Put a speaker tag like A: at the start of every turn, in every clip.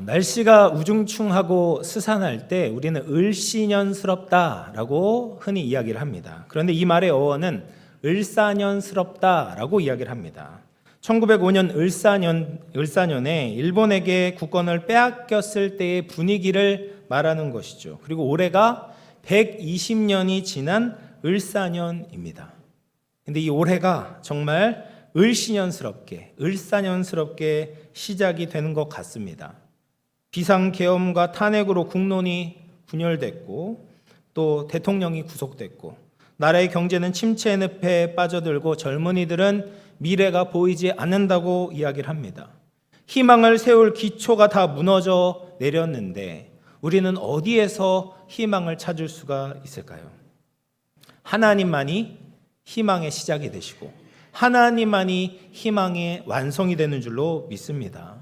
A: 날씨가 우중충하고 스산할 때 우리는 을씨년스럽다라고 흔히 이야기를 합니다. 그런데 이 말의 어원은 을사년스럽다라고 이야기를 합니다. 1905년 을사년에 일본에게 국권을 빼앗겼을 때의 분위기를 말하는 것이죠. 그리고 올해가 120년이 지난 을사년입니다. 근데 이 올해가 정말 을씨년스럽게, 을사년스럽게 시작이 되는 것 같습니다. 비상계엄과 탄핵으로 국론이 분열됐고 또 대통령이 구속됐고 나라의 경제는 침체 늪에 빠져들고 젊은이들은 미래가 보이지 않는다고 이야기를 합니다. 희망을 세울 기초가 다 무너져 내렸는데 우리는 어디에서 희망을 찾을 수가 있을까요? 하나님만이 희망의 시작이 되시고 하나님만이 희망의 완성이 되는 줄로 믿습니다.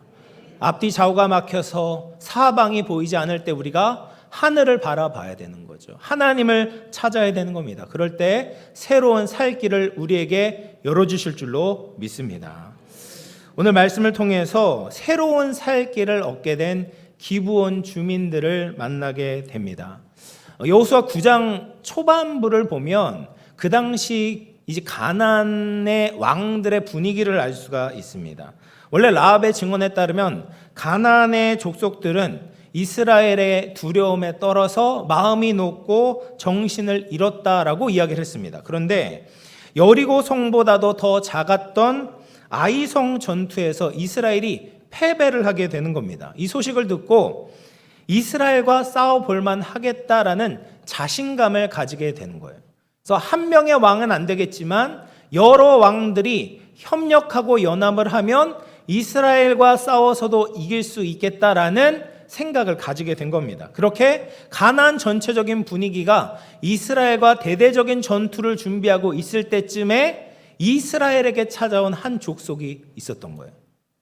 A: 앞뒤 좌우가 막혀서 사방이 보이지 않을 때 우리가 하늘을 바라봐야 되는 거죠. 하나님을 찾아야 되는 겁니다. 그럴 때 새로운 살 길을 우리에게 열어주실 줄로 믿습니다. 오늘 말씀을 통해서 새로운 살 길을 얻게 된 기브온 주민들을 만나게 됩니다. 여호수아 9장 초반부를 보면 그 당시 이제 가나안의 왕들의 분위기를 알 수가 있습니다. 원래 라합의 증언에 따르면 가나안의 족속들은 이스라엘의 두려움에 떨어서 마음이 높고 정신을 잃었다라고 이야기를 했습니다. 그런데 여리고 성보다도 더 작았던 아이성 전투에서 이스라엘이 패배를 하게 되는 겁니다. 이 소식을 듣고 이스라엘과 싸워볼 만하겠다라는 자신감을 가지게 되는 거예요. 그래서 한 명의 왕은 안 되겠지만 여러 왕들이 협력하고 연합을 하면 이스라엘과 싸워서도 이길 수 있겠다라는 생각을 가지게 된 겁니다. 그렇게 가나안 전체적인 분위기가 이스라엘과 대대적인 전투를 준비하고 있을 때쯤에 이스라엘에게 찾아온 한 족속이 있었던 거예요.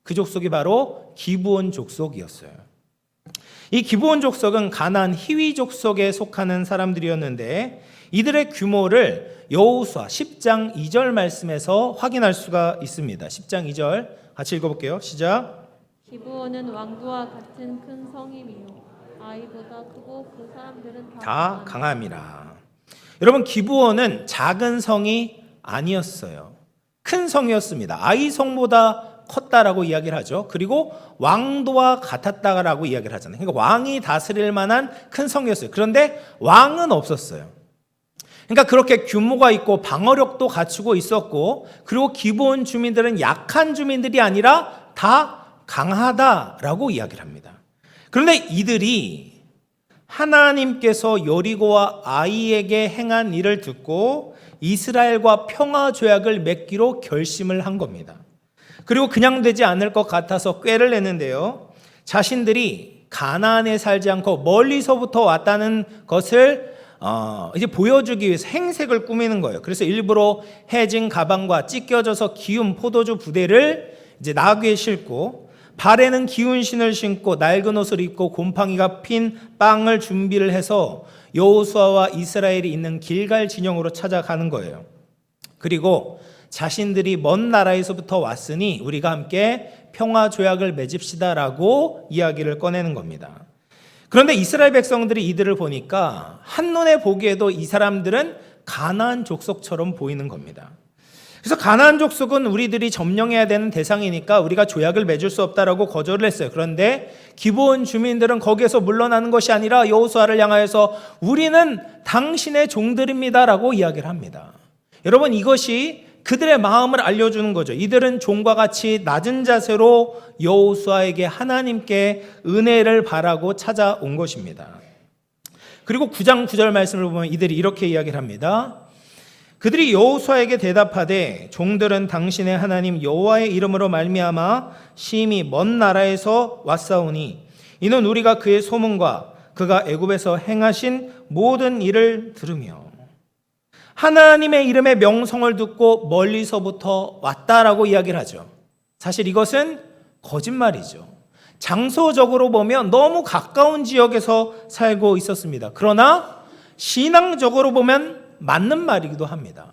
A: 그 족속이 바로 기브온 족속이었어요. 이 기브온 족속은 가나안 히위 족속에 속하는 사람들이었는데 이들의 규모를 여호수아 10장 2절 말씀에서 확인할 수가 있습니다. 10장 2절 같이 읽어볼게요. 시작.
B: 기브온은 왕도와 같은 큰 성임이요 아이보다 크고 그 사람들은
A: 다 강함이라. 여러분 기브온은 작은 성이 아니었어요. 큰 성이었습니다. 아이 성보다 컸다라고 이야기를 하죠. 그리고 왕도와 같았다라고 이야기를 하잖아요. 그러니까 왕이 다스릴 만한 큰 성이었어요. 그런데 왕은 없었어요. 그러니까 그렇게 규모가 있고 방어력도 갖추고 있었고 그리고 기브온 주민들은 약한 주민들이 아니라 다 강하다라고 이야기를 합니다. 그런데 이들이 하나님께서 여리고와 아이에게 행한 일을 듣고 이스라엘과 평화 조약을 맺기로 결심을 한 겁니다. 그리고 그냥 되지 않을 것 같아서 꾀를 내는데요. 자신들이 가나안에 살지 않고 멀리서부터 왔다는 것을 이제 보여주기 위해서 행색을 꾸미는 거예요. 그래서 일부러 해진 가방과 찢겨져서 기운 포도주 부대를 이제 나귀에 싣고 발에는 기운 신을 신고 낡은 옷을 입고 곰팡이가 핀 빵을 준비를 해서 여호수아와 이스라엘이 있는 길갈 진영으로 찾아가는 거예요. 그리고 자신들이 먼 나라에서부터 왔으니 우리가 함께 평화 조약을 맺읍시다라고 이야기를 꺼내는 겁니다. 그런데 이스라엘 백성들이 이들을 보니까 한눈에 보기에도 이 사람들은 가나안 족속처럼 보이는 겁니다. 그래서 가나안 족속은 우리들이 점령해야 되는 대상이니까 우리가 조약을 맺을 수 없다라고 거절을 했어요. 그런데 기브온 주민들은 거기에서 물러나는 것이 아니라 여호수아를 향하여서 우리는 당신의 종들입니다라고 이야기를 합니다. 여러분 이것이 그들의 마음을 알려주는 거죠. 이들은 종과 같이 낮은 자세로 여호수아에게 하나님께 은혜를 바라고 찾아온 것입니다. 그리고 9장 9절 말씀을 보면 이들이 이렇게 이야기를 합니다. 그들이 여호수아에게 대답하되 종들은 당신의 하나님 여호와의 이름으로 말미암아 심히 먼 나라에서 왔사오니 이는 우리가 그의 소문과 그가 애굽에서 행하신 모든 일을 들으며 하나님의 이름의 명성을 듣고 멀리서부터 왔다라고 이야기를 하죠. 사실 이것은 거짓말이죠. 장소적으로 보면 너무 가까운 지역에서 살고 있었습니다. 그러나 신앙적으로 보면 맞는 말이기도 합니다.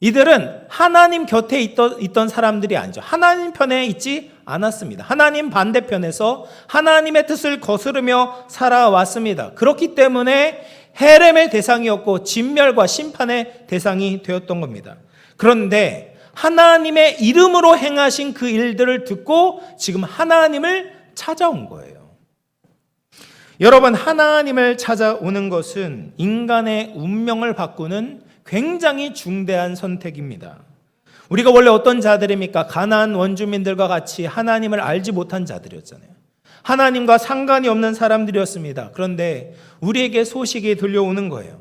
A: 이들은 하나님 곁에 있던 사람들이 아니죠. 하나님 편에 있지 않았습니다. 하나님 반대편에서 하나님의 뜻을 거스르며 살아왔습니다. 그렇기 때문에 헤렘의 대상이었고 진멸과 심판의 대상이 되었던 겁니다. 그런데 하나님의 이름으로 행하신 그 일들을 듣고 지금 하나님을 찾아온 거예요. 여러분, 하나님을 찾아오는 것은 인간의 운명을 바꾸는 굉장히 중대한 선택입니다. 우리가 원래 어떤 자들입니까? 가나안 원주민들과 같이 하나님을 알지 못한 자들이었잖아요. 하나님과 상관이 없는 사람들이었습니다. 그런데 우리에게 소식이 들려오는 거예요.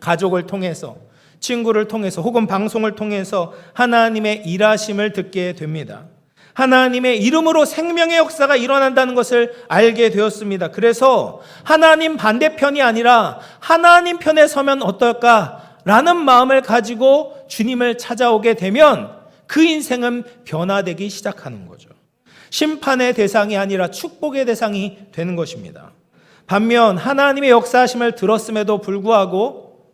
A: 가족을 통해서, 친구를 통해서, 혹은 방송을 통해서 하나님의 일하심을 듣게 됩니다. 하나님의 이름으로 생명의 역사가 일어난다는 것을 알게 되었습니다. 그래서 하나님 반대편이 아니라 하나님 편에 서면 어떨까라는 마음을 가지고 주님을 찾아오게 되면 그 인생은 변화되기 시작하는 거죠. 심판의 대상이 아니라 축복의 대상이 되는 것입니다. 반면 하나님의 역사하심을 들었음에도 불구하고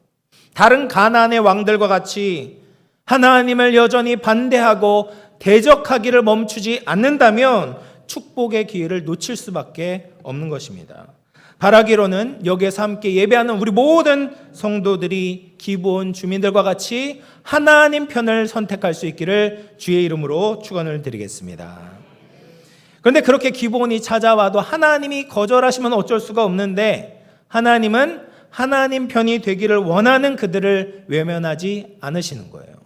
A: 다른 가나안의 왕들과 같이 하나님을 여전히 반대하고 대적하기를 멈추지 않는다면 축복의 기회를 놓칠 수밖에 없는 것입니다. 바라기로는 여기에서 함께 예배하는 우리 모든 성도들이 기브온 주민들과 같이 하나님 편을 선택할 수 있기를 주의 이름으로 축원을 드리겠습니다. 그런데 그렇게 기브온이 찾아와도 하나님이 거절하시면 어쩔 수가 없는데 하나님은 하나님 편이 되기를 원하는 그들을 외면하지 않으시는 거예요.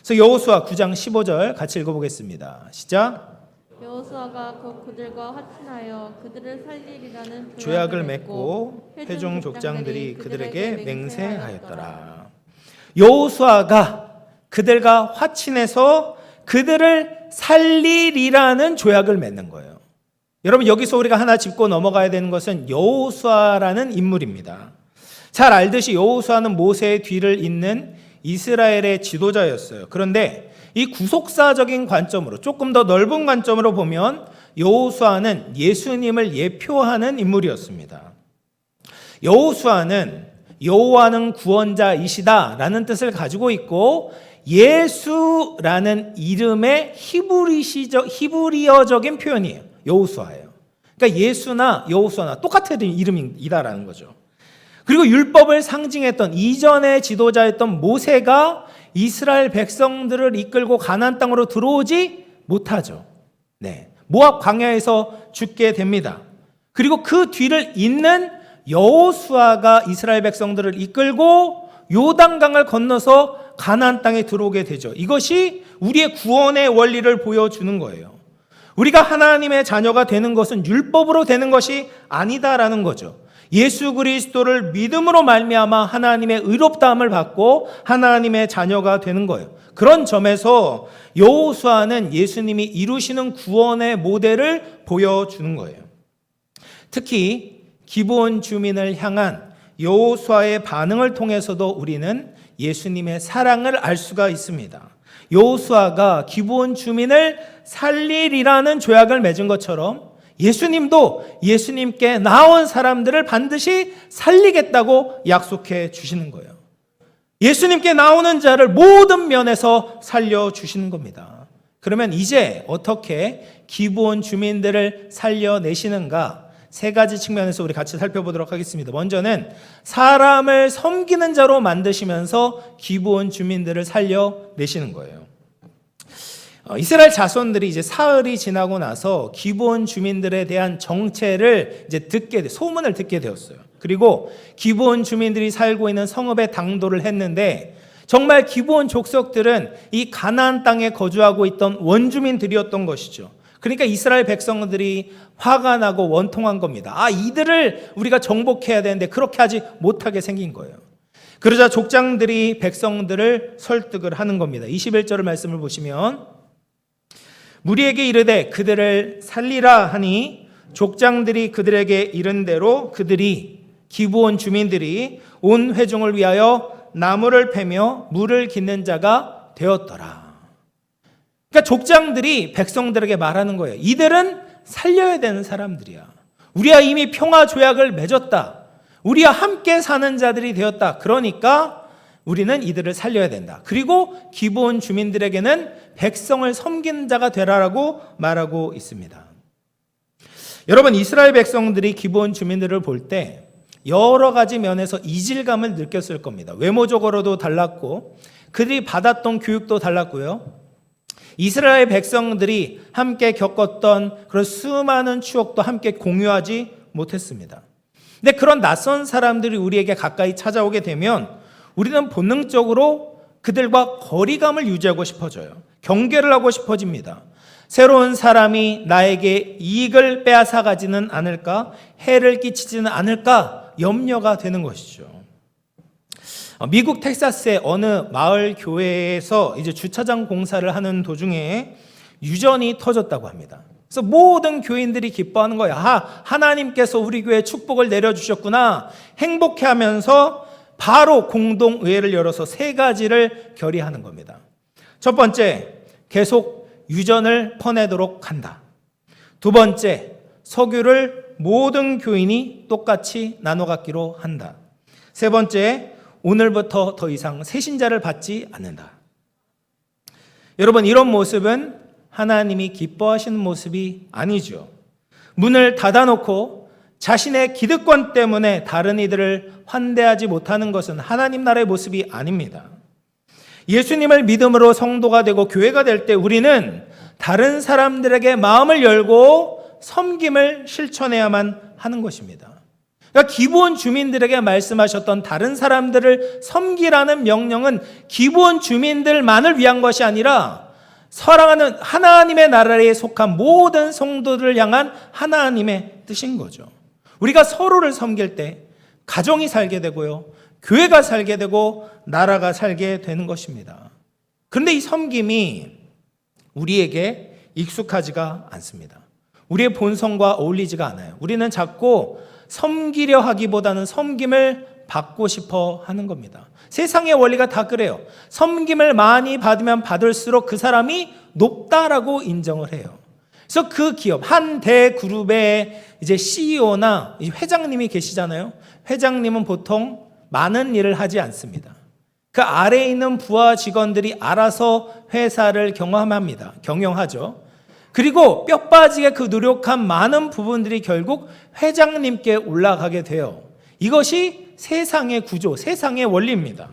A: 그래서 여호수아 9장 15절 같이 읽어보겠습니다. 시작.
B: 여호수아가 그들과 화친하여 그들을 살리리라는
A: 조약을 맺고 회중 족장들이 그들에게 맹세하였더라. 여호수아가 그들과 화친해서 그들을 살리리라는 조약을 맺는 거예요. 여러분, 여기서 우리가 하나 짚고 넘어가야 되는 것은 여호수아라는 인물입니다. 잘 알듯이 여호수아는 모세의 뒤를 잇는 이스라엘의 지도자였어요. 그런데 이 구속사적인 관점으로, 조금 더 넓은 관점으로 보면 여호수아는 예수님을 예표하는 인물이었습니다. 여호수아는 여호와는 구원자이시다라는 뜻을 가지고 있고 예수라는 이름의 히브리어적인 표현이에요. 여호수아예요. 그러니까 예수나 여호수아나 똑같은 이름이다라는 거죠. 그리고 율법을 상징했던 이전의 지도자였던 모세가 이스라엘 백성들을 이끌고 가나안 땅으로 들어오지 못하죠. 네, 모압 광야에서 죽게 됩니다. 그리고 그 뒤를 잇는 여호수아가 이스라엘 백성들을 이끌고 요단강을 건너서 가나안 땅에 들어오게 되죠. 이것이 우리의 구원의 원리를 보여주는 거예요. 우리가 하나님의 자녀가 되는 것은 율법으로 되는 것이 아니다라는 거죠. 예수 그리스도를 믿음으로 말미암아 하나님의 의롭다함을 받고 하나님의 자녀가 되는 거예요. 그런 점에서 여호수아는 예수님이 이루시는 구원의 모델을 보여주는 거예요. 특히 기브온 주민을 향한 여호수아의 반응을 통해서도 우리는 예수님의 사랑을 알 수가 있습니다. 여호수아가 기브온 주민을 살리리라는 조약을 맺은 것처럼 예수님도 예수님께 나온 사람들을 반드시 살리겠다고 약속해 주시는 거예요. 예수님께 나오는 자를 모든 면에서 살려주시는 겁니다. 그러면 이제 어떻게 기브온 주민들을 살려내시는가? 세 가지 측면에서 우리 같이 살펴보도록 하겠습니다. 먼저는 사람을 섬기는 자로 만드시면서 기브온 주민들을 살려내시는 거예요. 이스라엘 자손들이 이제 사흘이 지나고 나서 기브온 주민들에 대한 정체를 이제 소문을 듣게 되었어요. 그리고 기브온 주민들이 살고 있는 성읍에 당도를 했는데 정말 기브온 족속들은 이 가나안 땅에 거주하고 있던 원주민들이었던 것이죠. 그러니까 이스라엘 백성들이 화가 나고 원통한 겁니다. 이들을 우리가 정복해야 되는데 그렇게 하지 못하게 생긴 거예요. 그러자 족장들이 백성들을 설득을 하는 겁니다. 21절 말씀을 보시면 무리에게 이르되 그들을 살리라 하니 족장들이 그들에게 이른 대로 그들이 기브온 주민들이 온 회중을 위하여 나무를 패며 물을 깃는 자가 되었더라. 그러니까 족장들이 백성들에게 말하는 거예요. 이들은 살려야 되는 사람들이야. 우리와 이미 평화 조약을 맺었다. 우리와 함께 사는 자들이 되었다. 그러니까 우리는 이들을 살려야 된다. 그리고 기브온 주민들에게는 백성을 섬기는 자가 되라라고 말하고 있습니다. 여러분, 이스라엘 백성들이 기브온 주민들을 볼 때 여러 가지 면에서 이질감을 느꼈을 겁니다. 외모적으로도 달랐고 그들이 받았던 교육도 달랐고요. 이스라엘 백성들이 함께 겪었던 그런 수많은 추억도 함께 공유하지 못했습니다. 근데 그런 낯선 사람들이 우리에게 가까이 찾아오게 되면 우리는 본능적으로 그들과 거리감을 유지하고 싶어져요. 경계를 하고 싶어집니다. 새로운 사람이 나에게 이익을 빼앗아 가지는 않을까, 해를 끼치지는 않을까 염려가 되는 것이죠. 미국 텍사스의 어느 마을 교회에서 이제 주차장 공사를 하는 도중에 유전이 터졌다고 합니다. 그래서 모든 교인들이 기뻐하는 거예요. 하나님께서 우리 교회에 축복을 내려주셨구나. 행복해하면서 바로 공동의회를 열어서 3가지를 결의하는 겁니다. 첫 번째, 계속 유전을 퍼내도록 한다. 두 번째, 석유를 모든 교인이 똑같이 나눠 갖기로 한다. 세 번째, 오늘부터 더 이상 세신자를 받지 않는다. 여러분, 이런 모습은 하나님이 기뻐하시는 모습이 아니죠. 문을 닫아놓고 자신의 기득권 때문에 다른 이들을 환대하지 못하는 것은 하나님 나라의 모습이 아닙니다. 예수님을 믿음으로 성도가 되고 교회가 될 때 우리는 다른 사람들에게 마음을 열고 섬김을 실천해야만 하는 것입니다. 그러니까 기브온 주민들에게 말씀하셨던 다른 사람들을 섬기라는 명령은 기브온 주민들만을 위한 것이 아니라 사랑하는 하나님의 나라에 속한 모든 성도들을 향한 하나님의 뜻인 거죠. 우리가 서로를 섬길 때 가정이 살게 되고요, 교회가 살게 되고 나라가 살게 되는 것입니다. 그런데 이 섬김이 우리에게 익숙하지가 않습니다. 우리의 본성과 어울리지가 않아요. 우리는 자꾸 섬기려 하기보다는 섬김을 받고 싶어 하는 겁니다. 세상의 원리가 다 그래요. 섬김을 많이 받으면 받을수록 그 사람이 높다라고 인정을 해요. 그래서 그 기업, 한 대그룹의 이제 CEO나 회장님이 계시잖아요. 회장님은 보통 많은 일을 하지 않습니다. 그 아래에 있는 부하 직원들이 알아서 회사를 경영하죠. 그리고 뼈 빠지게 그 노력한 많은 부분들이 결국 회장님께 올라가게 돼요. 이것이 세상의 구조, 세상의 원리입니다.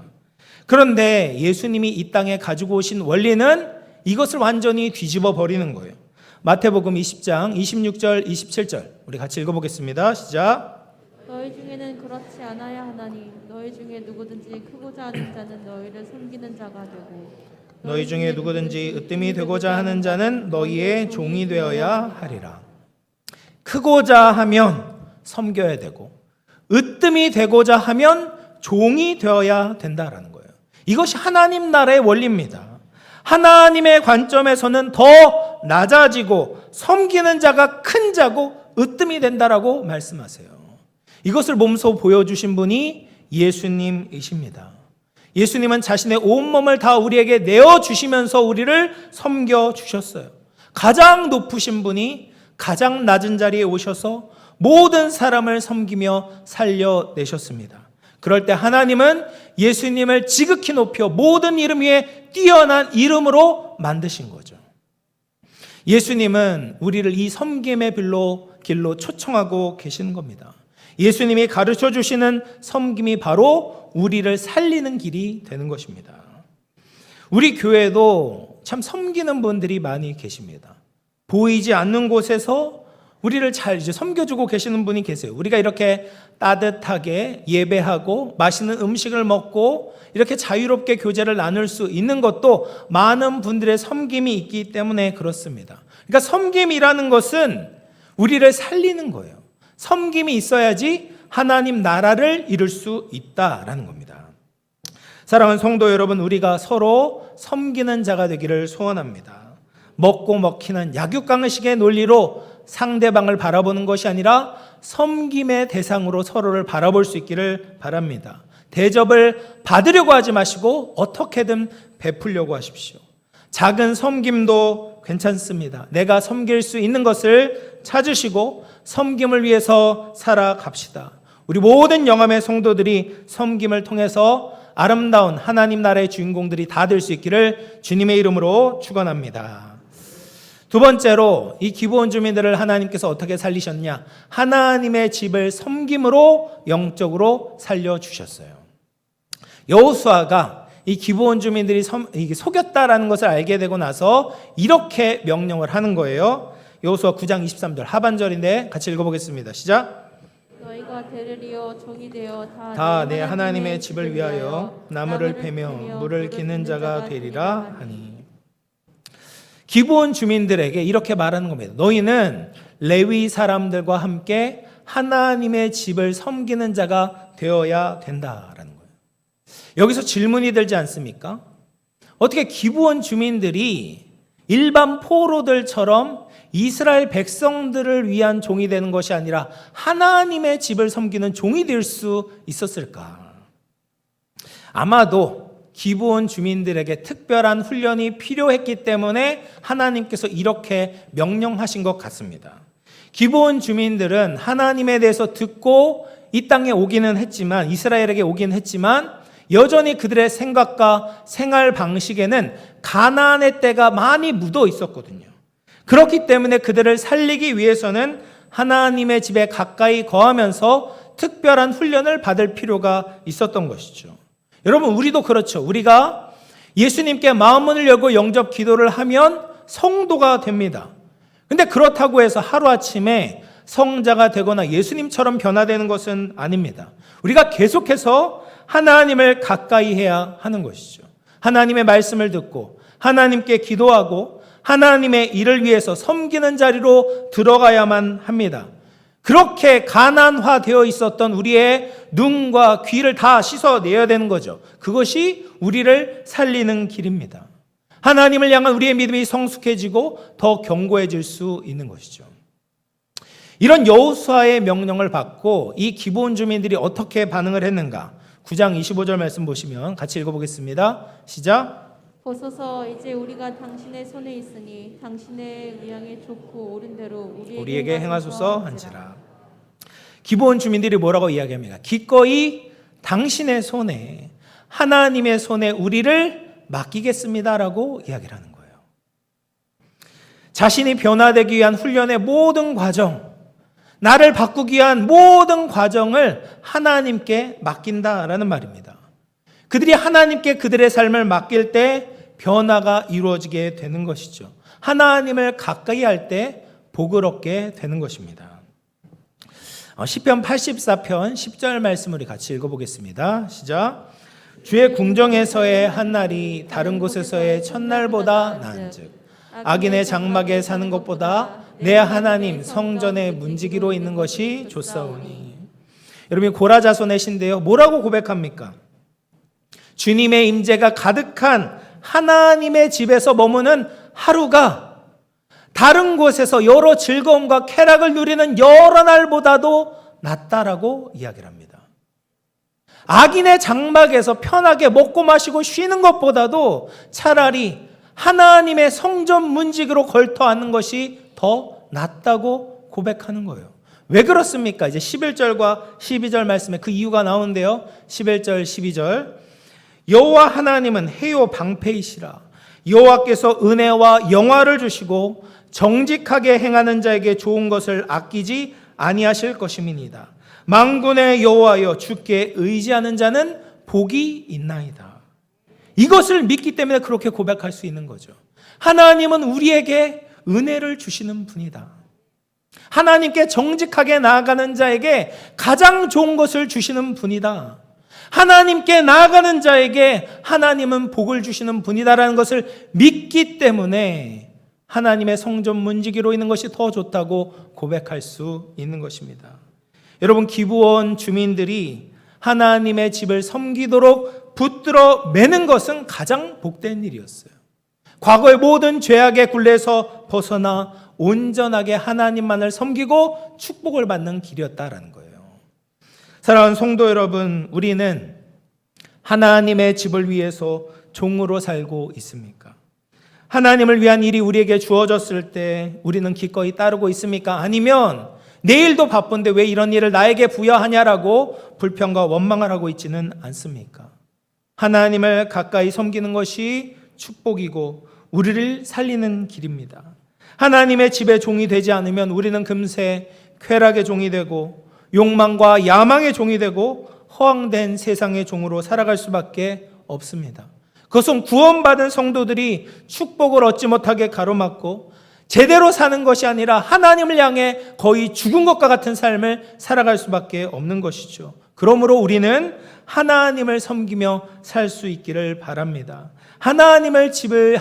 A: 그런데 예수님이 이 땅에 가지고 오신 원리는 이것을 완전히 뒤집어 버리는 거예요. 마태복음 20장 26절 27절 우리 같이 읽어보겠습니다. 시작.
B: 너희 중에는 그렇지 않아야 하나니 너희 중에 누구든지 크고자 하는 자는 너희를 섬기는 자가 되고
A: 너희 중에 누구든지 으뜸이 되고자 하는 자는 너희의 종이 되어야 하리라. 크고자 하면 섬겨야 되고 으뜸이 되고자 하면 종이 되어야 된다라는 거예요. 이것이 하나님 나라의 원리입니다. 하나님의 관점에서는 더 낮아지고 섬기는 자가 큰 자고 으뜸이 된다라고 말씀하세요. 이것을 몸소 보여주신 분이 예수님이십니다. 예수님은 자신의 온몸을 다 우리에게 내어주시면서 우리를 섬겨주셨어요. 가장 높으신 분이 가장 낮은 자리에 오셔서 모든 사람을 섬기며 살려내셨습니다. 그럴 때 하나님은 예수님을 지극히 높여 모든 이름 위에 뛰어난 이름으로 만드신 거죠. 예수님은 우리를 이 섬김의 길로 초청하고 계시는 겁니다. 예수님이 가르쳐 주시는 섬김이 바로 우리를 살리는 길이 되는 것입니다. 우리 교회도 참 섬기는 분들이 많이 계십니다. 보이지 않는 곳에서 우리를 잘 섬겨주고 계시는 분이 계세요. 우리가 이렇게 따뜻하게 예배하고 맛있는 음식을 먹고 이렇게 자유롭게 교제를 나눌 수 있는 것도 많은 분들의 섬김이 있기 때문에 그렇습니다. 그러니까 섬김이라는 것은 우리를 살리는 거예요. 섬김이 있어야지 하나님 나라를 이룰 수 있다라는 겁니다. 사랑하는 성도 여러분, 우리가 서로 섬기는 자가 되기를 소원합니다. 먹고 먹히는 약육강식의 논리로 상대방을 바라보는 것이 아니라 섬김의 대상으로 서로를 바라볼 수 있기를 바랍니다. 대접을 받으려고 하지 마시고 어떻게든 베풀려고 하십시오. 작은 섬김도 괜찮습니다. 내가 섬길 수 있는 것을 찾으시고 섬김을 위해서 살아갑시다. 우리 모든 영암의 성도들이 섬김을 통해서 아름다운 하나님 나라의 주인공들이 다 될 수 있기를 주님의 이름으로 축원합니다. 두 번째로 이 기브온 주민들을 하나님께서 어떻게 살리셨냐? 하나님의 집을 섬김으로 영적으로 살려주셨어요. 여호수아가 이 기브온 주민들이 속였다라는 것을 알게 되고 나서 이렇게 명령을 하는 거예요. 여호수아 9장 23절 하반절인데 같이 읽어보겠습니다. 시작.
B: 너희가 대를 이어 종이 되어
A: 다 내 하나님의 집을 위하여 나무를 패며 물을 기는 자가 되리라 하니. 기브온 주민들에게 이렇게 말하는 겁니다. 너희는 레위 사람들과 함께 하나님의 집을 섬기는 자가 되어야 된다라는 거예요. 여기서 질문이 들지 않습니까? 어떻게 기브온 주민들이 일반 포로들처럼 이스라엘 백성들을 위한 종이 되는 것이 아니라 하나님의 집을 섬기는 종이 될 수 있었을까? 아마도 기브온 주민들에게 특별한 훈련이 필요했기 때문에 하나님께서 이렇게 명령하신 것 같습니다. 기브온 주민들은 하나님에 대해서 듣고 이 땅에 오기는 했지만, 이스라엘에게 오긴 했지만 여전히 그들의 생각과 생활 방식에는 가나안의 때가 많이 묻어 있었거든요. 그렇기 때문에 그들을 살리기 위해서는 하나님의 집에 가까이 거하면서 특별한 훈련을 받을 필요가 있었던 것이죠. 여러분, 우리도 그렇죠. 우리가 예수님께 마음문을 열고 영접 기도를 하면 성도가 됩니다. 근데 그렇다고 해서 하루아침에 성자가 되거나 예수님처럼 변화되는 것은 아닙니다. 우리가 계속해서 하나님을 가까이 해야 하는 것이죠. 하나님의 말씀을 듣고 하나님께 기도하고 하나님의 일을 위해서 섬기는 자리로 들어가야만 합니다. 그렇게 가난화되어 있었던 우리의 눈과 귀를 다 씻어내야 되는 거죠. 그것이 우리를 살리는 길입니다. 하나님을 향한 우리의 믿음이 성숙해지고 더 견고해질 수 있는 것이죠. 이런 여호수아의 명령을 받고 이 기브온 주민들이 어떻게 반응을 했는가? 9장 25절 말씀 보시면 같이 읽어보겠습니다. 시작.
B: 보소서, 이제 우리가 당신의 손에 있으니 당신의 의향에 좋고 옳은 대로
A: 우리에게 행하소서 한지라. 기브온 주민들이 뭐라고 이야기합니까? 기꺼이 당신의 손에, 하나님의 손에 우리를 맡기겠습니다라고 이야기를 하는 거예요. 자신이 변화되기 위한 훈련의 모든 과정, 나를 바꾸기 위한 모든 과정을 하나님께 맡긴다라는 말입니다. 그들이 하나님께 그들의 삶을 맡길 때 변화가 이루어지게 되는 것이죠. 하나님을 가까이 할 때 복을 얻게 되는 것입니다. 시편 84편 10절 말씀 우리 같이 읽어보겠습니다. 시작. 주의 궁정에서의 한날이 다른 곳에서의 첫날보다 나은즉 악인의 장막에 사는 것보다 내 하나님 성전에 문지기로 있는 것이 좋사오니. 여러분, 고라자손의 시인데요, 뭐라고 고백합니까? 주님의 임재가 가득한 하나님의 집에서 머무는 하루가 다른 곳에서 여러 즐거움과 쾌락을 누리는 여러 날보다도 낫다라고 이야기를 합니다. 악인의 장막에서 편하게 먹고 마시고 쉬는 것보다도 차라리 하나님의 성전 문지기로 걸터 앉는 것이 더 낫다고 고백하는 거예요. 왜 그렇습니까? 이제 11절과 12절 말씀에 그 이유가 나오는데요. 11절, 12절. 여호와 하나님은 해요 방패이시라. 여호와께서 은혜와 영화를 주시고 정직하게 행하는 자에게 좋은 것을 아끼지 아니하실 것임이니이다. 만군의 여호와여, 주께 의지하는 자는 복이 있나이다. 이것을 믿기 때문에 그렇게 고백할 수 있는 거죠. 하나님은 우리에게 은혜를 주시는 분이다. 하나님께 정직하게 나아가는 자에게 가장 좋은 것을 주시는 분이다. 하나님께 나아가는 자에게 하나님은 복을 주시는 분이다라는 것을 믿기 때문에 하나님의 성전 문지기로 있는 것이 더 좋다고 고백할 수 있는 것입니다. 여러분, 기브온 주민들이 하나님의 집을 섬기도록 붙들어 매는 것은 가장 복된 일이었어요. 과거의 모든 죄악의 굴레에서 벗어나 온전하게 하나님만을 섬기고 축복을 받는 길이었다라는 거예요. 사랑하는 성도 여러분, 우리는 하나님의 집을 위해서 종으로 살고 있습니까? 하나님을 위한 일이 우리에게 주어졌을 때 우리는 기꺼이 따르고 있습니까? 아니면 내일도 바쁜데 왜 이런 일을 나에게 부여하냐라고 불평과 원망을 하고 있지는 않습니까? 하나님을 가까이 섬기는 것이 축복이고 우리를 살리는 길입니다. 하나님의 집의 종이 되지 않으면 우리는 금세 쾌락의 종이 되고 욕망과 야망의 종이 되고 허황된 세상의 종으로 살아갈 수밖에 없습니다. 그것은 구원받은 성도들이 축복을 얻지 못하게 가로막고 제대로 사는 것이 아니라 하나님을 향해 거의 죽은 것과 같은 삶을 살아갈 수밖에 없는 것이죠. 그러므로 우리는 하나님을 섬기며 살 수 있기를 바랍니다. 하나님의 집을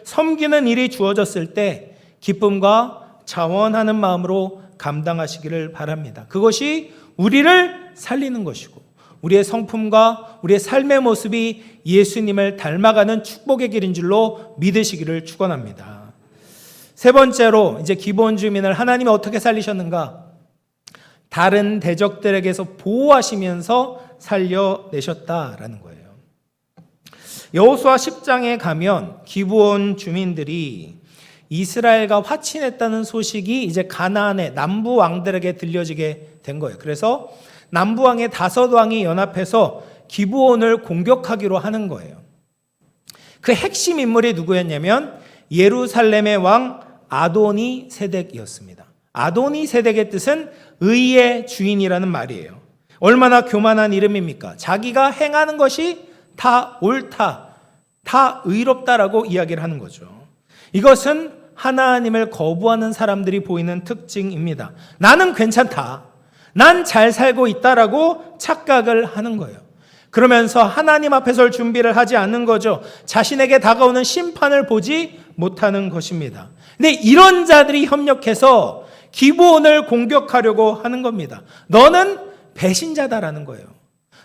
A: 섬기는 일이 주어졌을 때 기쁨과 자원하는 마음으로 감당하시기를 바랍니다. 그것이 우리를 살리는 것이고 우리의 성품과 우리의 삶의 모습이 예수님을 닮아가는 축복의 길인 줄로 믿으시기를 축원합니다. 세 번째로 이제 기본 주민을 하나님이 어떻게 살리셨는가? 다른 대적들에게서 보호하시면서 살려내셨다라는 거예요. 여호수아 10장에 가면 기브온 주민들이 이스라엘과 화친했다는 소식이 이제 가나안의 남부 왕들에게 들려지게 된 거예요. 그래서 남부 왕의 5왕이 연합해서 기브온을 공격하기로 하는 거예요. 그 핵심 인물이 누구였냐면 예루살렘의 왕 아도니 세덱이었습니다. 아도니 세덱의 뜻은 의의 주인이라는 말이에요. 얼마나 교만한 이름입니까? 자기가 행하는 것이 다 옳다, 다 의롭다라고 이야기를 하는 거죠. 이것은 하나님을 거부하는 사람들이 보이는 특징입니다. 나는 괜찮다, 난 잘 살고 있다라고 착각을 하는 거예요. 그러면서 하나님 앞에 설 준비를 하지 않는 거죠. 자신에게 다가오는 심판을 보지 못하는 것입니다. 근데 이런 자들이 협력해서 기브온을 공격하려고 하는 겁니다. 너는 배신자다라는 거예요.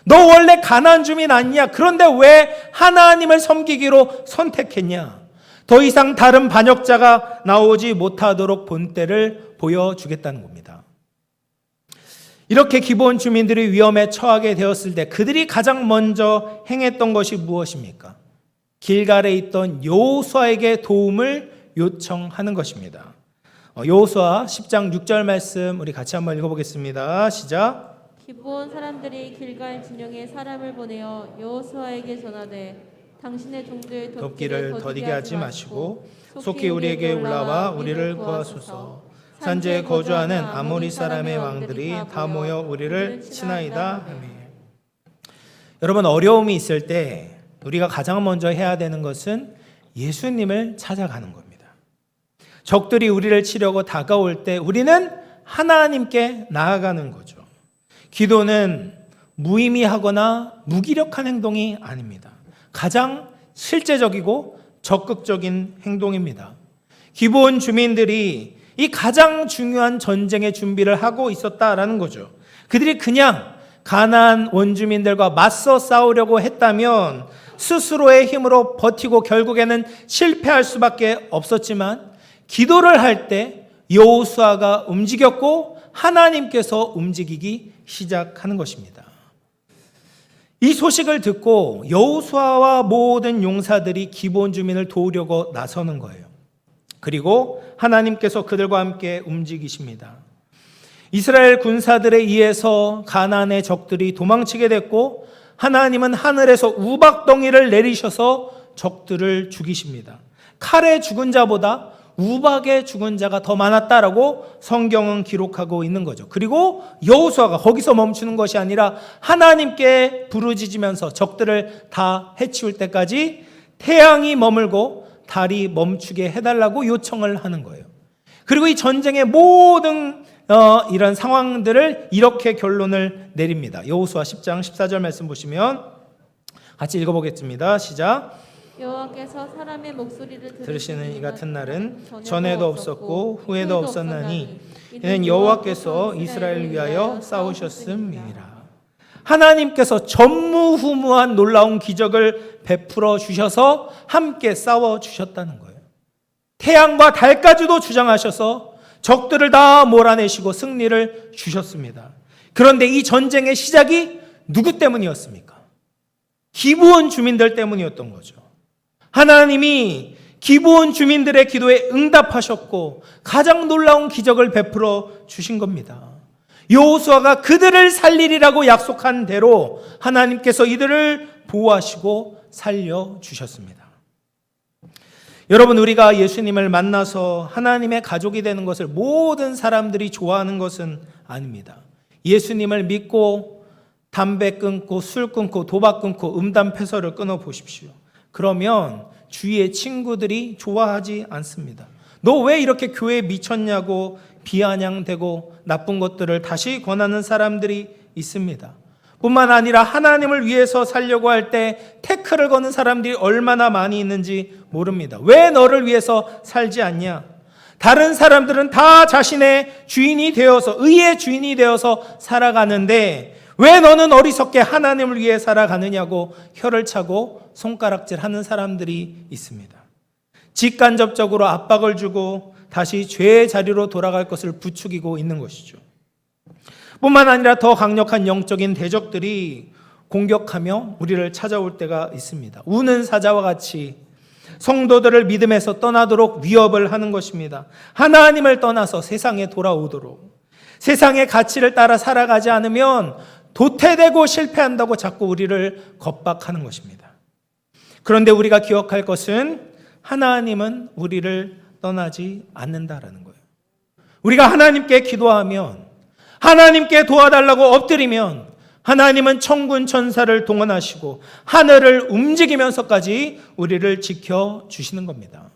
A: 너 원래 가나안 주민 아니냐? 그런데 왜 하나님을 섬기기로 선택했냐? 더 이상 다른 반역자가 나오지 못하도록 본때를 보여주겠다는 겁니다. 이렇게 기브온 주민들이 위험에 처하게 되었을 때 그들이 가장 먼저 행했던 것이 무엇입니까? 길갈에 있던 여호수아에게 도움을 요청하는 것입니다. 여호수아 10장 6절 말씀 우리 같이 한번 읽어보겠습니다. 시작.
B: 기브온 사람들이 길갈 진영에 사람을 보내어 여호수아에게 전하되 당신의 종들
A: 돕기를 더디게 하지 마시고 속히 우리에게 올라와 우리를 구하소서. 산지에 거주하는 아모리 사람의 왕들이 다 모여 우리를 치나이다. 아멘. 여러분, 어려움이 있을 때 우리가 가장 먼저 해야 되는 것은 예수님을 찾아가는 겁니다. 적들이 우리를 치려고 다가올 때 우리는 하나님께 나아가는 거죠. 기도는 무의미하거나 무기력한 행동이 아닙니다. 가장 실제적이고 적극적인 행동입니다. 기브온 주민들이 이 가장 중요한 전쟁의 준비를 하고 있었다라는 거죠. 그들이 그냥 가나안 원주민들과 맞서 싸우려고 했다면 스스로의 힘으로 버티고 결국에는 실패할 수밖에 없었지만 기도를 할 때 여호수아가 움직였고 하나님께서 움직이기 시작하는 것입니다. 이 소식을 듣고 여호수아와 모든 용사들이 기브온 주민을 도우려고 나서는 거예요. 그리고 하나님께서 그들과 함께 움직이십니다. 이스라엘 군사들에 의해서 가나안의 적들이 도망치게 됐고 하나님은 하늘에서 우박덩이를 내리셔서 적들을 죽이십니다. 칼에 죽은 자보다 우박에 죽은 자가 더 많았다라고 성경은 기록하고 있는 거죠. 그리고 여호수아가 거기서 멈추는 것이 아니라 하나님께 부르짖으면서 적들을 다 해치울 때까지 태양이 머물고 달이 멈추게 해달라고 요청을 하는 거예요. 그리고 이 전쟁의 모든 이런 상황들을 이렇게 결론을 내립니다. 여호수아 10장 14절 말씀 보시면 같이 읽어보겠습니다. 시작.
B: 여호와께서 사람의 목소리를
A: 들으시는 이 같은 날은 전에도 없었고 후에도 없었나니 이는 여호와께서 이스라엘을 위하여 싸우셨음이니라. 하나님께서 전무후무한 놀라운 기적을 베풀어 주셔서 함께 싸워 주셨다는 거예요. 태양과 달까지도 주장하셔서 적들을 다 몰아내시고 승리를 주셨습니다. 그런데 이 전쟁의 시작이 누구 때문이었습니까? 기브온 주민들 때문이었던 거죠. 하나님이 기브온 주민들의 기도에 응답하셨고 가장 놀라운 기적을 베풀어 주신 겁니다. 여호수아가 그들을 살리리라고 약속한 대로 하나님께서 이들을 보호하시고 살려주셨습니다. 여러분, 우리가 예수님을 만나서 하나님의 가족이 되는 것을 모든 사람들이 좋아하는 것은 아닙니다. 예수님을 믿고 담배 끊고 술 끊고 도박 끊고 음담패설을 끊어 보십시오. 그러면 주위의 친구들이 좋아하지 않습니다. 너 왜 이렇게 교회에 미쳤냐고 비아냥대고 나쁜 것들을 다시 권하는 사람들이 있습니다. 뿐만 아니라 하나님을 위해서 살려고 할 때 태클을 거는 사람들이 얼마나 많이 있는지 모릅니다. 왜 너를 위해서 살지 않냐? 다른 사람들은 다 자신의 주인이 되어서, 의의 주인이 되어서 살아가는데 왜 너는 어리석게 하나님을 위해 살아가느냐고 혀를 차고 손가락질하는 사람들이 있습니다. 직간접적으로 압박을 주고 다시 죄의 자리로 돌아갈 것을 부추기고 있는 것이죠. 뿐만 아니라 더 강력한 영적인 대적들이 공격하며 우리를 찾아올 때가 있습니다. 우는 사자와 같이 성도들을 믿음에서 떠나도록 위협을 하는 것입니다. 하나님을 떠나서 세상에 돌아오도록, 세상의 가치를 따라 살아가지 않으면 도태되고 실패한다고 자꾸 우리를 겁박하는 것입니다. 그런데 우리가 기억할 것은 하나님은 우리를 떠나지 않는다라는 거예요. 우리가 하나님께 기도하면, 하나님께 도와달라고 엎드리면 하나님은 천군 천사를 동원하시고 하늘을 움직이면서까지 우리를 지켜주시는 겁니다.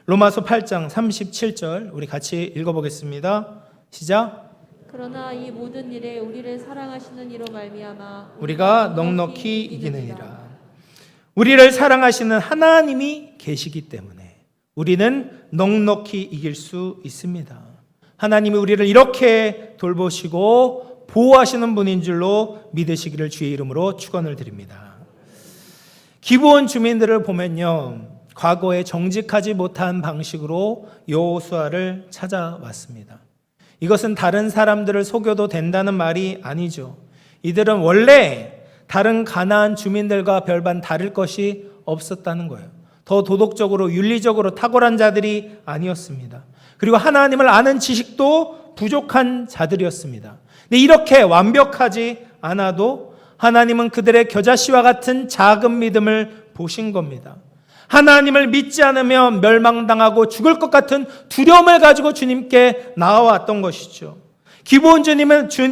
A: 로마서 8장 37절 우리 같이 읽어보겠습니다. 시작.
B: 그러나 이 모든 일에 우리를 사랑하시는 이로 말미암아
A: 우리가 넉넉히 이기느니라. 우리를 사랑하시는 하나님이 계시기 때문에 우리는 넉넉히 이길 수 있습니다. 하나님이 우리를 이렇게 돌보시고 보호하시는 분인 줄로 믿으시기를 주의 이름으로 축원을 드립니다. 기브온 주민들을 보면요, 과거에 정직하지 못한 방식으로 여호수아를 찾아왔습니다. 이것은 다른 사람들을 속여도 된다는 말이 아니죠. 이들은 원래 다른 가나안 주민들과 별반 다를 것이 없었다는 거예요. 더 도덕적으로 윤리적으로 탁월한 자들이 아니었습니다. 그리고 하나님을 아는 지식도 부족한 자들이었습니다. 근데 이렇게 완벽하지 않아도 하나님은 그들의 겨자씨와 같은 작은 믿음을 보신 겁니다. 하나님을 믿지 않으면 멸망당하고 죽을 것 같은 두려움을 가지고 주님께 나와왔던 것이죠. 기브온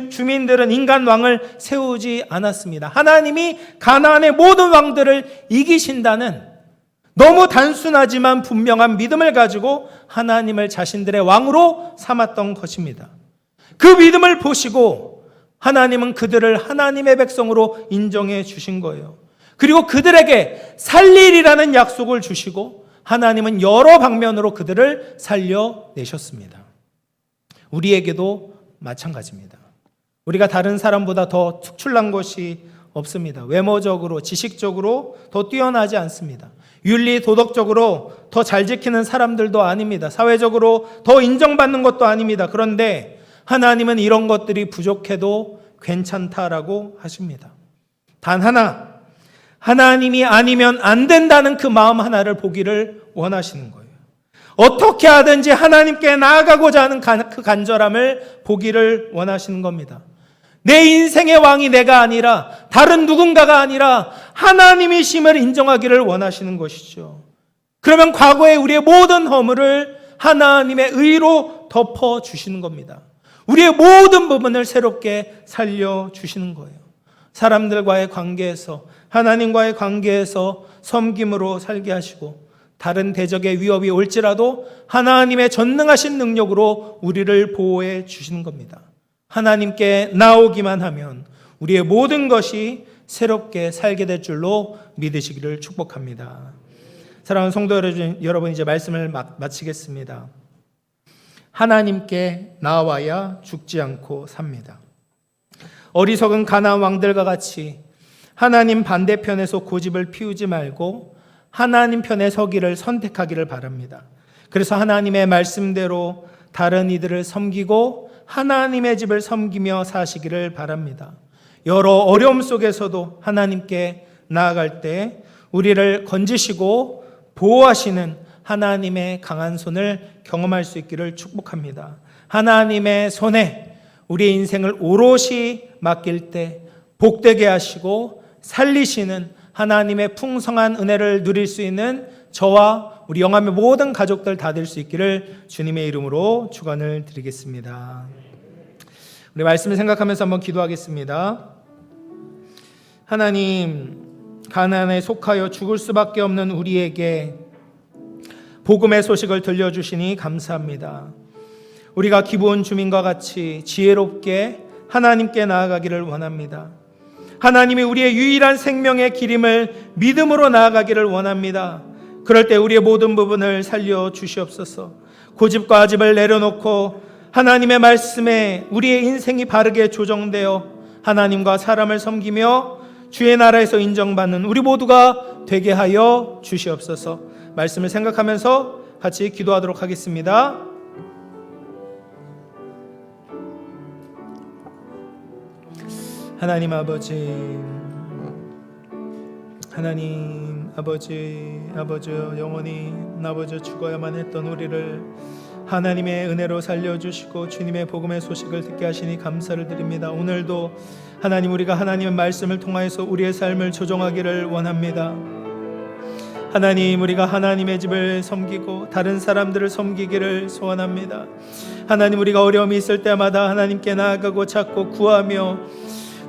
A: 주민들은 인간 왕을 세우지 않았습니다. 하나님이 가나안의 모든 왕들을 이기신다는 너무 단순하지만 분명한 믿음을 가지고 하나님을 자신들의 왕으로 삼았던 것입니다. 그 믿음을 보시고 하나님은 그들을 하나님의 백성으로 인정해 주신 거예요. 그리고 그들에게 살리리라는 약속을 주시고 하나님은 여러 방면으로 그들을 살려내셨습니다. 우리에게도 마찬가지입니다. 우리가 다른 사람보다 더 특출난 것이 없습니다. 외모적으로, 지식적으로 더 뛰어나지 않습니다. 윤리, 도덕적으로 더 잘 지키는 사람들도 아닙니다. 사회적으로 더 인정받는 것도 아닙니다. 그런데 하나님은 이런 것들이 부족해도 괜찮다라고 하십니다. 단 하나, 하나님이 아니면 안 된다는 그 마음 하나를 보기를 원하시는 거예요. 어떻게 하든지 하나님께 나아가고자 하는 그 간절함을 보기를 원하시는 겁니다. 내 인생의 왕이 내가 아니라 다른 누군가가 아니라 하나님이심을 인정하기를 원하시는 것이죠. 그러면 과거에 우리의 모든 허물을 하나님의 의로 덮어주시는 겁니다. 우리의 모든 부분을 새롭게 살려주시는 거예요. 사람들과의 관계에서, 하나님과의 관계에서 섬김으로 살게 하시고 다른 대적의 위협이 올지라도 하나님의 전능하신 능력으로 우리를 보호해 주시는 겁니다. 하나님께 나오기만 하면 우리의 모든 것이 새롭게 살게 될 줄로 믿으시기를 축복합니다. 사랑하는 성도 여러분, 이제 말씀을 마치겠습니다. 하나님께 나와야 죽지 않고 삽니다. 어리석은 가나안 왕들과 같이 하나님 반대편에서 고집을 피우지 말고 하나님 편에 서기를 선택하기를 바랍니다. 그래서 하나님의 말씀대로 다른 이들을 섬기고 하나님의 집을 섬기며 사시기를 바랍니다. 여러 어려움 속에서도 하나님께 나아갈 때 우리를 건지시고 보호하시는 하나님의 강한 손을 경험할 수 있기를 축복합니다. 하나님의 손에 우리의 인생을 오롯이 맡길 때 복되게 하시고 살리시는 하나님의 풍성한 은혜를 누릴 수 있는 저와 우리 영암의 모든 가족들 다 될 수 있기를 주님의 이름으로 축원을 드리겠습니다. 우리 말씀을 생각하면서 한번 기도하겠습니다. 하나님, 가난에 속하여 죽을 수밖에 없는 우리에게 복음의 소식을 들려주시니 감사합니다. 우리가 기브온 주민과 같이 지혜롭게 하나님께 나아가기를 원합니다. 하나님이 우리의 유일한 생명의 길임을 믿음으로 나아가기를 원합니다. 그럴 때 우리의 모든 부분을 살려 주시옵소서. 고집과 아집을 내려놓고 하나님의 말씀에 우리의 인생이 바르게 조정되어 하나님과 사람을 섬기며 주의 나라에서 인정받는 우리 모두가 되게 하여 주시옵소서. 말씀을 생각하면서 같이 기도하도록 하겠습니다. 하나님 아버지, 하나님 아버지, 영원히 아버지 죽어야만 했던 우리를 하나님의 은혜로 살려주시고 주님의 복음의 소식을 듣게 하시니 감사를 드립니다. 오늘도 하나님, 우리가 하나님의 말씀을 통하여서 우리의 삶을 조정하기를 원합니다. 하나님, 우리가 하나님의 집을 섬기고 다른 사람들을 섬기기를 소원합니다. 하나님, 우리가 어려움이 있을 때마다 하나님께 나아가고 찾고 구하며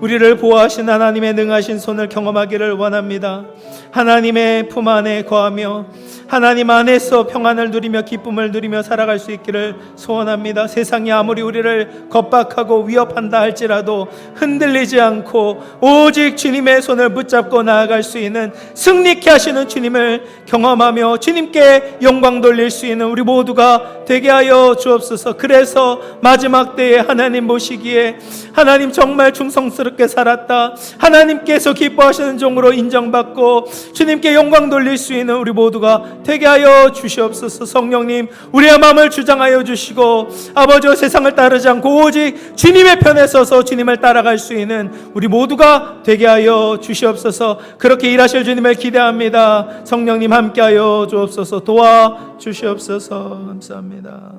A: 우리를 보호하신 하나님의 능하신 손을 경험하기를 원합니다. 하나님의 품 안에 거하며 하나님 안에서 평안을 누리며 기쁨을 누리며 살아갈 수 있기를 소원합니다. 세상이 아무리 우리를 겁박하고 위협한다 할지라도 흔들리지 않고 오직 주님의 손을 붙잡고 나아갈 수 있는 승리케 하시는 주님을 경험하며 주님께 영광 돌릴 수 있는 우리 모두가 되게 하여 주옵소서. 그래서 마지막 때에 하나님 보시기에 하나님 정말 충성스럽게 살았다, 하나님께서 기뻐하시는 종으로 인정받고 주님께 영광 돌릴 수 있는 우리 모두가 되게 하여 주시옵소서. 성령님, 우리의 마음을 주장하여 주시고 아버지와 세상을 따르지 않고 오직 주님의 편에 서서 주님을 따라갈 수 있는 우리 모두가 되게 하여 주시옵소서. 그렇게 일하실 주님을 기대합니다. 성령님 함께하여 주옵소서. 도와 주시옵소서. 감사합니다.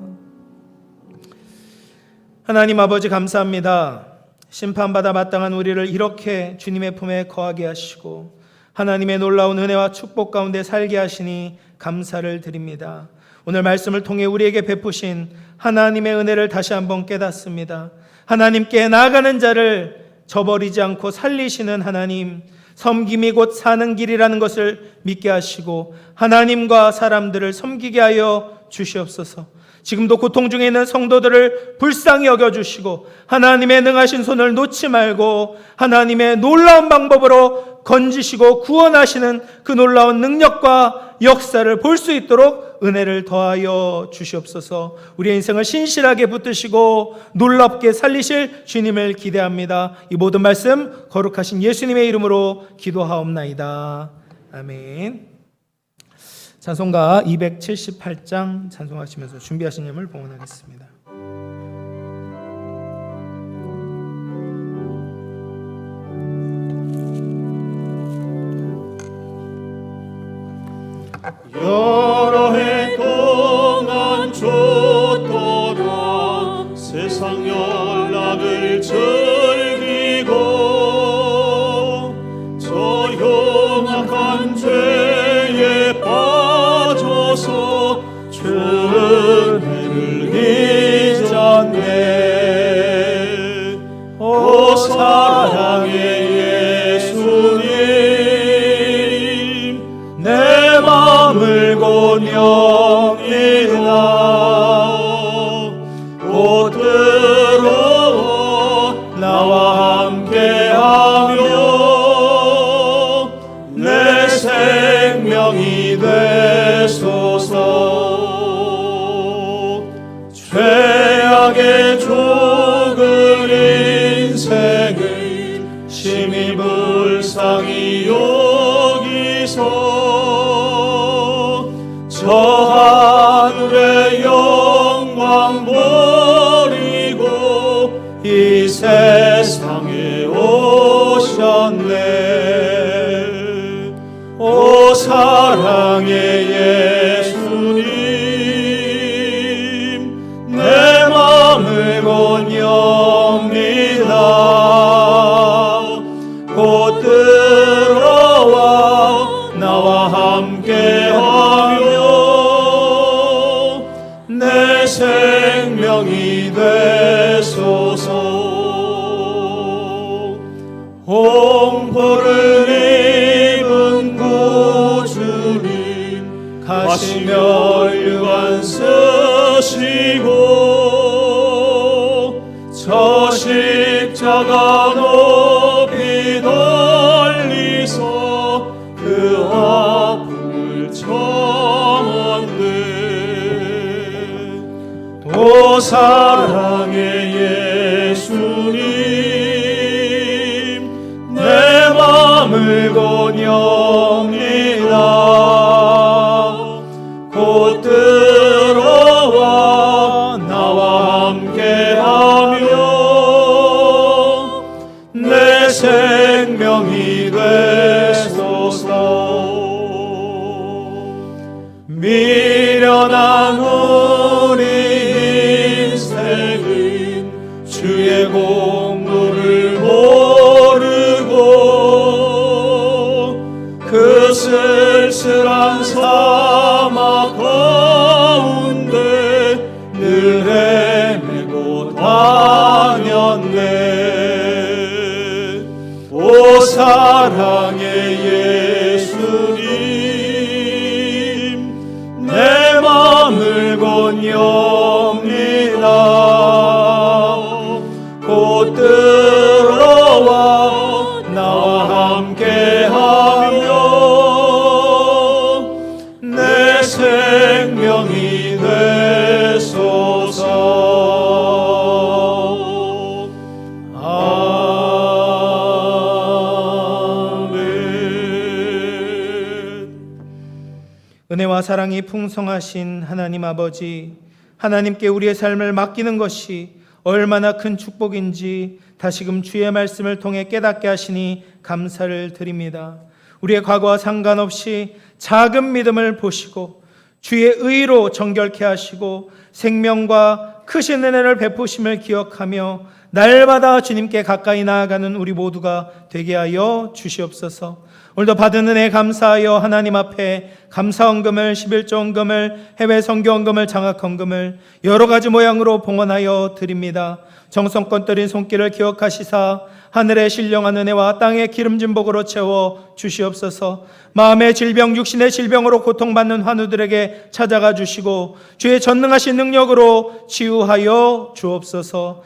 A: 하나님 아버지, 감사합니다. 심판받아 마땅한 우리를 이렇게 주님의 품에 거하게 하시고 하나님의 놀라운 은혜와 축복 가운데 살게 하시니 감사를 드립니다. 오늘 말씀을 통해 우리에게 베푸신 하나님의 은혜를 다시 한번 깨닫습니다. 하나님께 나아가는 자를 저버리지 않고 살리시는 하나님, 섬김이 곧 사는 길이라는 것을 믿게 하시고 하나님과 사람들을 섬기게 하여 주시옵소서. 지금도 고통 중에 있는 성도들을 불쌍히 여겨주시고 하나님의 능하신 손을 놓지 말고 하나님의 놀라운 방법으로 건지시고 구원하시는 그 놀라운 능력과 역사를 볼 수 있도록 은혜를 더하여 주시옵소서. 우리의 인생을 신실하게 붙드시고 놀랍게 살리실 주님을 기대합니다. 이 모든 말씀 거룩하신 예수님의 이름으로 기도하옵나이다. 아멘. 찬송가 278장 찬송하시면서 준비하신 예물 봉헌하겠습니다.
C: 여러 해 동안 줬더라 세상 연락을 즐기고 저 흉악한 죄에 빠져서 죄를 잊었네. 오 사랑의 예수님, 내 맘을 곤영이라 곧 들어 나와 함께하며 내 생명이 되소서. 죄악의 죽을 인생을 심히 불쌍히 여기서 저 하늘의 영광 버리고 이 세상에 오셨네. 오 사랑의 예수님, 내 맘을 곤영이다 곧 공포를 입은 구주님 가시며 율관 쓰시고 저 십자가 높이 돌리소 그 아픔을 참았네. 오 사랑의 예수님 내 맘을 권유합니다. 곧 들어와 나와 함께하며 내 생명이 되소서. 미련한 우리 인생은 주의 공로를 모르고 그 쓸쓸한 사막 가운데 늘 헤매고 다녔네. 오 사랑의 예수님 내 맘을 권유합니다. 곧 들어와 나와 함께하며 내 생명이 되소서.
A: 은혜와 사랑이 풍성하신 하나님 아버지, 하나님께 우리의 삶을 맡기는 것이 얼마나 큰 축복인지 다시금 주의 말씀을 통해 깨닫게 하시니 감사를 드립니다. 우리의 과거와 상관없이 작은 믿음을 보시고 주의 의로 정결케 하시고 생명과 크신 은혜를 베푸심을 기억하며 날마다 주님께 가까이 나아가는 우리 모두가 되게 하여 주시옵소서. 오늘도 받은 은혜 감사하여 하나님 앞에 감사헌금을, 11조헌금을, 해외 선교헌금을, 장학헌금을 여러 가지 모양으로 봉헌하여 드립니다. 정성껏 드린 손길을 기억하시사 하늘의 신령한 은혜와 땅의 기름진 복으로 채워 주시옵소서. 마음의 질병, 육신의 질병으로 고통받는 환우들에게 찾아가 주시고 주의 전능하신 능력으로 치유하여 주옵소서.